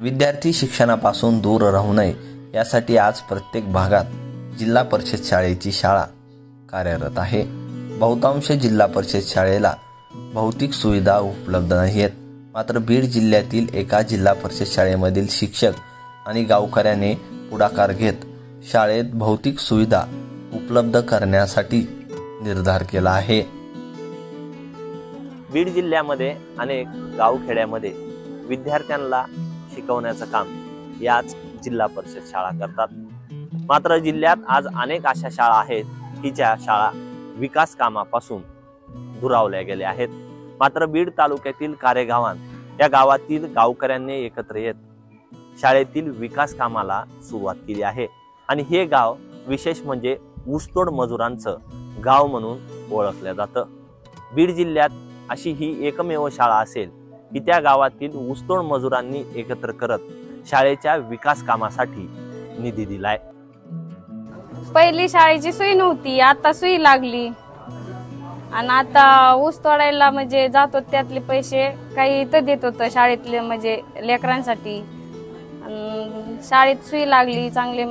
विद्यार्थी शिक्षणापासून दूर राहू नये यासाठी आज प्रत्येक भागात जिल्हा परिषद शाळेची शाळा कार्यरत आहे। बहुतांश जिल्हा परिषद शाळेला भौतिक सुविधा उपलब्ध नाहीत। मात्र बीड जिल्ह्यातील एका जिल्हा परिषद शाळेमधील शिक्षक आणि गावकऱ्याने पुढाकार घेत शाळेत भौतिक सुविधा उपलब्ध करण्यासाठी निर्धार केला आहे। बीड जिल्ह्यामध्ये अनेक गावखेड्यामध्ये विद्यार्थ्यांना शिकवण्याचं काम याच जिल्हा परिषद शाळा करतात। मात्र जिल्ह्यात आज अनेक अशा शाळा आहेत की ज्या शाळा विकास कामापासून दुरावल्या गेल्या आहेत। मात्र बीड तालुक्यातील कारेगावात या गावातील गावकऱ्यांनी एकत्र येत शाळेतील विकास कामाला सुरुवात केली आहे आणि हे गाव विशेष म्हणजे ऊसतोड मजुरांचं गाव म्हणून ओळखलं जातं। बीड जिल्ह्यात अशी ही एकमेव शाळा असेल की त्या गावातील ऊसतोड मजुरांनी एकत्र करत शाळेच्या विकास कामासाठी निधी दिलाय। पहिली शाळेची सोय नव्हती, आता सोय लागली आणि आता ऊस तोडायला म्हणजे जातो त्यातले पैसे काही इथं देत होतं शाळेतले म्हणजे लेकरांसाठी। शाळेत सोय लागली, चांगले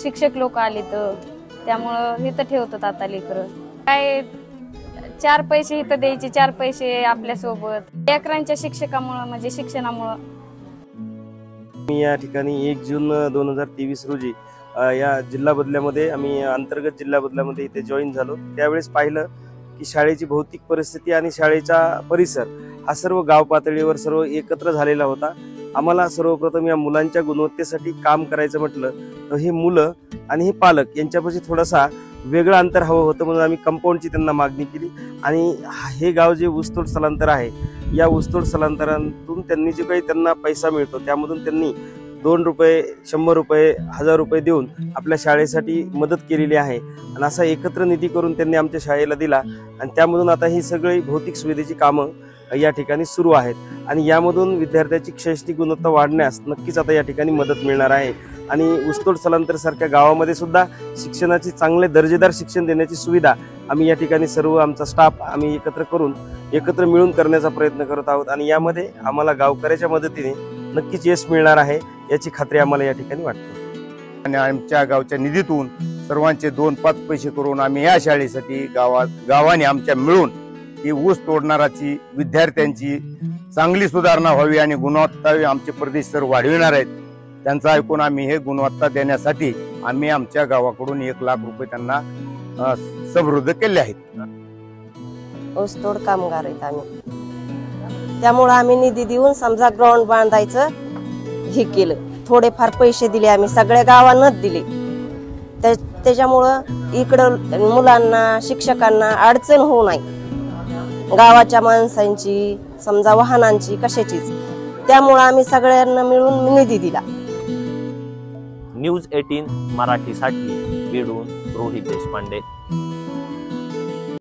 शिक्षक लोक आले तर त्यामुळं इथं ठेवतात आता लेकरं। काय 4 पैसे इथं द्यायचे, 4 पैसे आपल्या सोबत लेकरांच्या शिक्षकामुळं म्हणजे शिक्षणामुळं। मी या ठिकाणी 1 जून 2023 रोजी या जिल्हा बदल्यामध्ये आम्ही अंतर्गत जिल्हा बदल्यामध्ये इथे जॉईन झालो। त्यावेळेस पाहिलं की शाळेची भौतिक परिस्थिती आणि शाळेचा परिसर हा सर्व गाव पातळीवर सर्व एकत्र झालेला होता। आम्हाला सर्वप्रथम या मुलांच्या गुणवत्तेसाठी काम करायचं म्हटलं तर हे मुलं आणि हे पालक यांच्यापाशी थोडासा वेगळं अंतर हवं होतं, म्हणून आम्ही कंपाऊंडची त्यांना मागणी केली आणि हे गाव जे ऊसतोड स्थलांतर आहे या ऊसतोड स्थलांतरातून त्यांनी जे काही त्यांना पैसा मिळतो त्यामधून त्यांनी 2 रुपये, 100 रुपये, 1000 रुपये देऊन आपल्या शाळेसाठी मदत केलेली आहे आणि असा एकत्र निधी करून त्यांनी आमच्या शाळेला दिला आणि त्यामधून आता ही सगळी भौतिक सुविधेची कामं या ठिकाणी सुरू आहेत आणि यामधून विद्यार्थ्याची शैक्षणिक गुणवत्ता वाढण्यास नक्कीच आता या ठिकाणी मदत मिळणार आहे। आणि ऊसतोड स्थलांतर सारख्या गावामध्ये सुद्धा शिक्षणाची चांगले दर्जेदार शिक्षण देण्याची सुविधा आम्ही या ठिकाणी सर्व आमचा स्टाफ आम्ही एकत्र मिळून करण्याचा प्रयत्न करत आहोत आणि यामध्ये आम्हाला गावकऱ्याच्या मदतीने नक्कीच यश मिळणार आहे याची खात्री आम्हाला या ठिकाणी वाटते। आणि आमच्या गावच्या निधीतून सर्वांचे 2-5 पैसे करून आम्ही या शाळेसाठी गावाने आमच्या मिळून ही ऊस तोडणाराची विद्यार्थ्यांची चांगली सुधारणा व्हावी आणि गुणवत्ता आमचे प्रदेश सर वाढविणार आहेत त्यांचा ऐकून आम्ही हे गुणवत्ता देण्यासाठी आम्ही आमच्या गावाकडून 1 लाख रुपये त्यांना समृद्ध केले आहेत। ऊसतोड कामगार आहेत आम्ही, त्यामुळे आम्ही निधी देऊन समजा ग्राउंड बांधायचं हे केलं। थोडेफार पैसे दिले आम्ही, सगळ्या गावांनाच दिले। त्याच्यामुळं इकडं मुलांना शिक्षकांना अडचण होऊ नये, गावाच्या माणसांची समजा वाहनांची कशाचीच, त्यामुळे आम्ही सगळ्यांना मिळून निधी दिला। न्यूज 18 मराठीसाठी बीडहून रोहित देशपांडे।